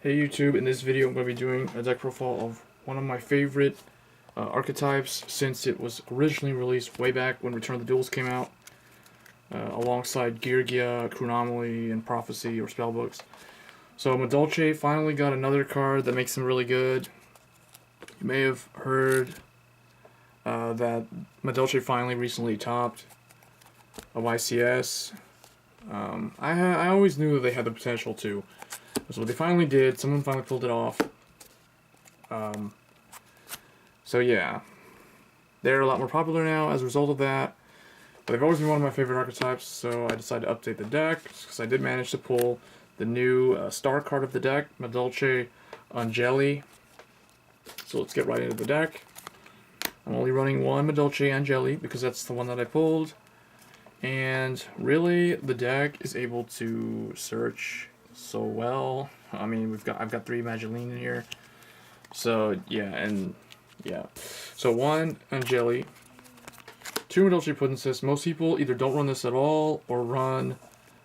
Hey YouTube, in this video I'm going to be doing a deck profile of one of my favorite archetypes since it was originally released way back when Return of the Duels came out, alongside Gagaga, Cowboy, and Prophecy or Spellbooks. So Madolche finally got another card that makes him really good. You may have heard that Madolche finally recently topped a YCS. I always knew that they had the potential to. So they finally did. Someone finally pulled it off. So yeah, they're a lot more popular now as a result of that. But they've always been one of my favorite archetypes, so I decided to update the deck because I did manage to pull the new star card of the deck, Madolche Anjelly. So let's get right into the deck. I'm only running one Madolche Anjelly because that's the one that I pulled. And really, the deck is able to search so well. I mean, I've got 3 Magileine in here. So yeah, So 1 Anjelly, 2 Madolche Puddingcess. Most people either don't run this at all or run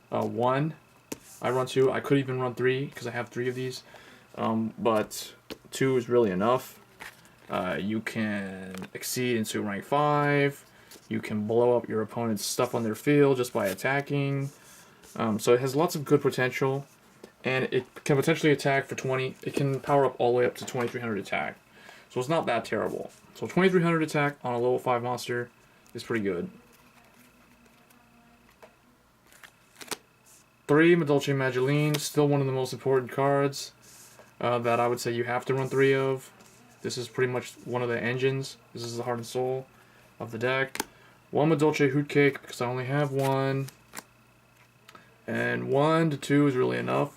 1. I run 2. I could even run 3 because I have 3 of these. But 2 is really enough. You can exceed into rank 5. You can blow up your opponent's stuff on their field just by attacking. So it has lots of good potential. And it can potentially attack for 20. It can power up all the way up to 2300 attack. So it's not that terrible. So 2300 attack on a level 5 monster is pretty good. 3 Madolche Magileine, still one of the most important cards that I would say you have to run 3 of. This is pretty much one of the engines. This is the heart and soul of the deck. 1 Madolche Hootcake because I only have 1. And 1 to 2 is really enough.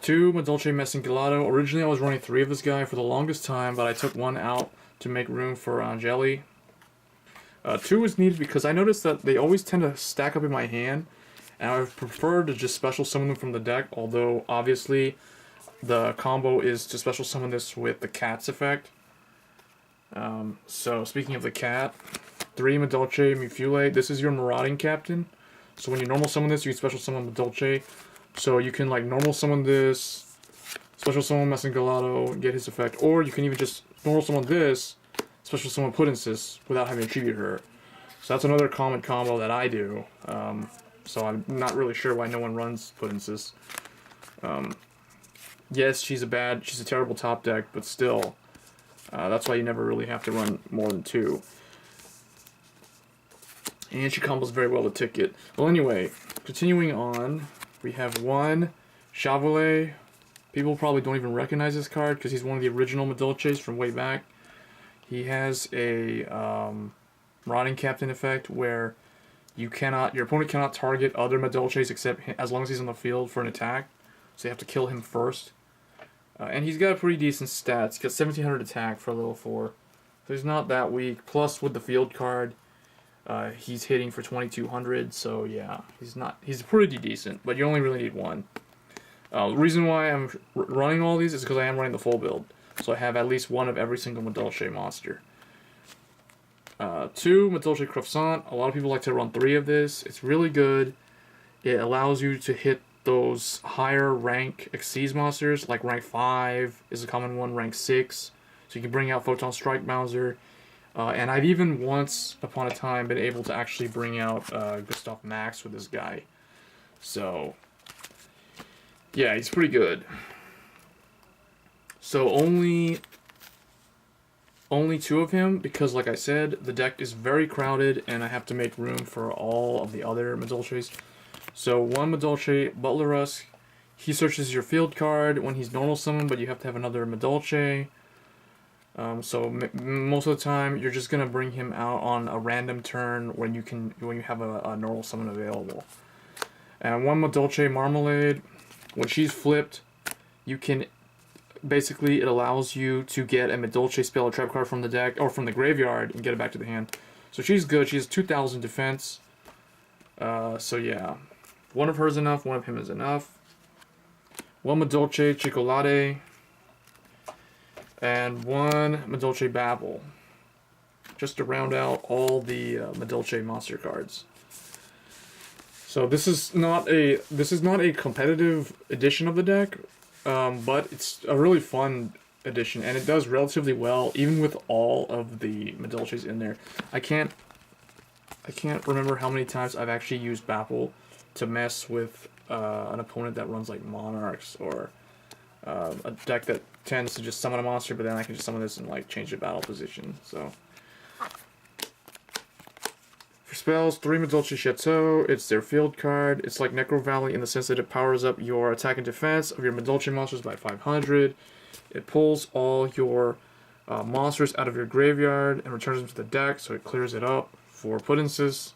2 Madolche Messengelato. Originally I was running 3 of this guy for the longest time, but I took 1 out to make room for Anjelly. 2 is needed because I noticed that they always tend to stack up in my hand, and I would prefer to just special summon them from the deck, although obviously the combo is to special summon this with the cat's effect. So speaking of the cat, 3 Madolche Mewfeuille. This is your marauding captain. So when you normal summon this, you can special summon Madolche. So you can like normal summon this, special summon Messengelato, and get his effect, or you can even just normal summon this, special summon Puddingcess without having to tribute her. So that's another common combo that I do. So I'm not really sure why no one runs Puddingcess. Yes, she's a terrible top deck, but still, that's why you never really have to run more than 2. And she combos very well with Ticket. Well, anyway, continuing on, we have 1 Chouxvalier. People probably don't even recognize this card because he's one of the original Madolches from way back. He has a Marauding Captain effect where your opponent cannot target other Madolches except as long as he's on the field for an attack. So you have to kill him first. And he's got pretty decent stats. He's got 1700 attack for a level 4. So he's not that weak. Plus with the field card, he's hitting for 2200, so yeah, he's pretty decent, but you only really need 1. The reason why I'm running all these is because I am running the full build, so I have at least 1 of every single Madolche monster. 2 Madolche Cruffssant. A lot of people like to run 3 of this. It's really good. It allows you to hit those higher rank Xyz monsters, like rank 5 is a common one, rank 6, so you can bring out Photon Strike Bowser. And I've even once upon a time been able to actually bring out Gustav Max with this guy. So, yeah, he's pretty good. So only 2 of him because, like I said, the deck is very crowded and I have to make room for all of the other Madolches. So 1 Madolche Butlerusk. He searches your field card when he's normal summoned, but you have to have another Madolche. So most of the time, you're just gonna bring him out on a random turn when you have a normal summon available. And 1 Madolche Marmalmaide, when she's flipped, you can basically it allows you to get a Madolche spell or trap card from the deck or from the graveyard and get it back to the hand. So she's good. She has 2000 defense. So yeah, 1 of her is enough. 1 of him is enough. 1 Madolche Chickolates. And 1 Madolche Baaple, just to round out all the Madolche monster cards. So this is not a competitive edition of the deck. but it's a really fun edition, and it does relatively well, even with all of the Madolches in there. I can't remember how many times I've actually used Baaple to mess with an opponent that runs like Monarchs, or a deck that tends to just summon a monster, but then I can just summon this and like change the battle position. So for spells, 3 Madolche Chateau. It's their field card. It's like Necro Valley in the sense that it powers up your attack and defense of your Madolche monsters by 500. It pulls all your monsters out of your graveyard and returns them to the deck, so it clears it up for Puddingcess.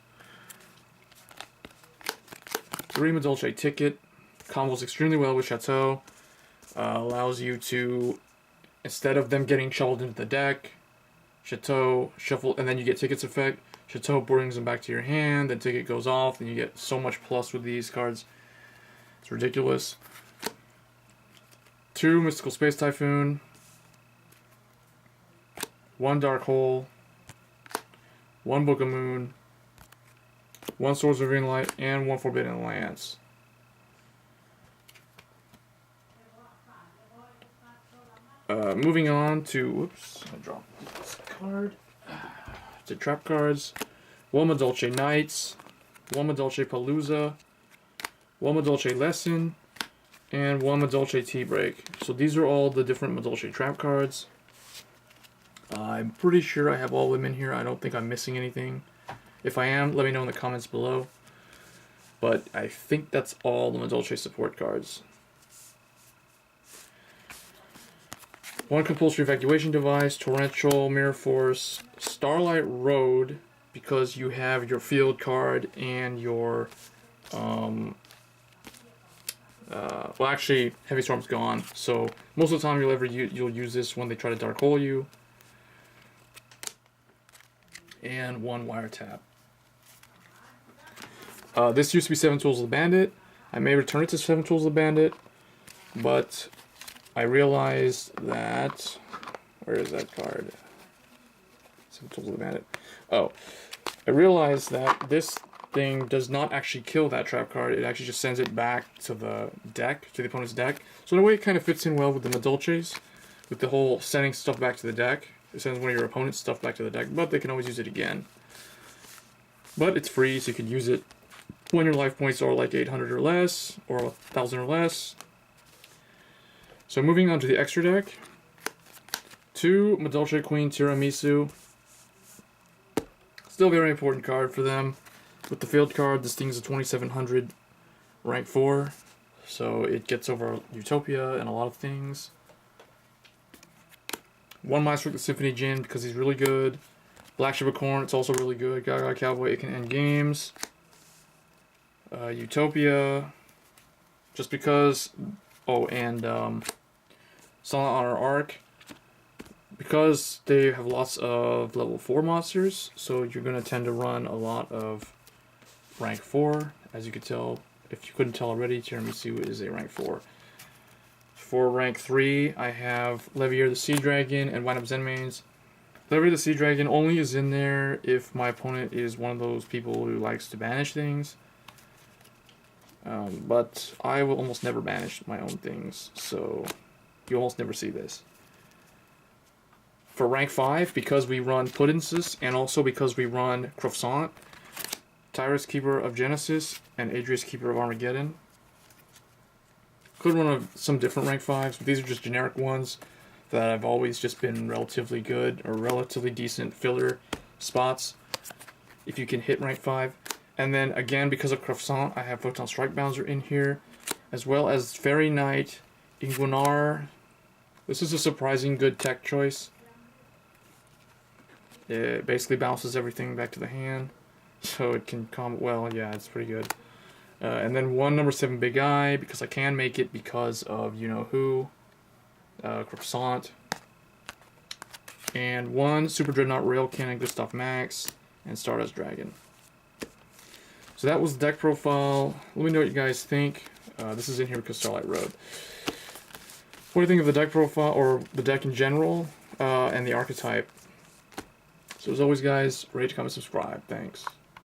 3 Madolche Ticket. Combos extremely well with Chateau. Allows you to, instead of them getting shuffled into the deck, Chateau shuffle, and then you get Ticket's effect. Chateau brings them back to your hand, then Ticket goes off, and you get so much plus with these cards. It's ridiculous. 2 Mystical Space Typhoon. 1 Dark Hole. 1 Book of Moon. 1 Swords of Greenlight, and 1 Forbidden Lance. Moving on to, whoops, I dropped this card. To trap cards. 1 Madolche Nights. 1 Madolchepalooza. 1 Madolche Lesson. And 1 Madolche Tea Break. So these are all the different Madolche trap cards. I'm pretty sure I have all of them in here. I don't think I'm missing anything. If I am, let me know in the comments below. But I think that's all the Madolche support cards. 1 Compulsory Evacuation Device, Torrential, Mirror Force, Starlight Road, because you have your field card and your, well actually, Heavy Storm's gone, so most of the time you'll use this when they try to Dark Hole you. And 1 Wiretap. This used to be 7 Tools of the Bandit. I may return it to 7 Tools of the Bandit, but I realized that, where is that card? 7 Tools of the Bandit. Oh, I realized that this thing does not actually kill that trap card. It actually just sends it back to the deck, to the opponent's deck. So in a way it kind of fits in well with the Madolches, with the whole sending stuff back to the deck. It sends one of your opponent's stuff back to the deck, but they can always use it again. But it's free, so you can use it when your life points are like 800 or less, or 1,000 or less. So moving on to the extra deck. 2 Madolche Queen Tiramisu. Still a very important card for them. With the field card, this thing's a 2700 rank 4. So it gets over Utopia and a lot of things. 1 Maestroke the Symphony Djinn because he's really good. Black Ship of Corn, it's also really good. Gagaga Cowboy, it can end games. Utopia, just because. Oh, and Silent Honor Arc, because they have lots of level 4 monsters, so you're going to tend to run a lot of rank 4, as you could tell. If you couldn't tell already, Tiramisu is a rank 4. For rank 3, I have Leviair the Sea Dragon and Wind-up Zenmaines. Leviair the Sea Dragon only is in there if my opponent is one of those people who likes to banish things. But I will almost never banish my own things, so you almost never see this. For rank 5, because we run Puddingcess, and also because we run Cruffssant, Tyrus Keeper of Genesis, and Adrius Keeper of Armageddon. Could run some different rank 5s, but these are just generic ones that have always just been relatively good, or relatively decent filler spots, if you can hit rank 5. And then again, because of Cruffssant, I have Photon Strike Bouncer in here, as well as Fairy Knight, Iguanar. This is a surprising good tech choice. It basically bounces everything back to the hand, so it can combo well. Yeah, it's pretty good. And then 1 number 7 Big Eye, because I can make it because of you-know-who, Cruffssant. And 1 Super Dreadnought Rail Cannon, Gustav Max, and Stardust Dragon. So that was the deck profile. Let me know what you guys think. This is in here because Starlight Road. What do you think of the deck profile, or the deck in general, and the archetype? So as always guys, rate, comment, subscribe. Thanks.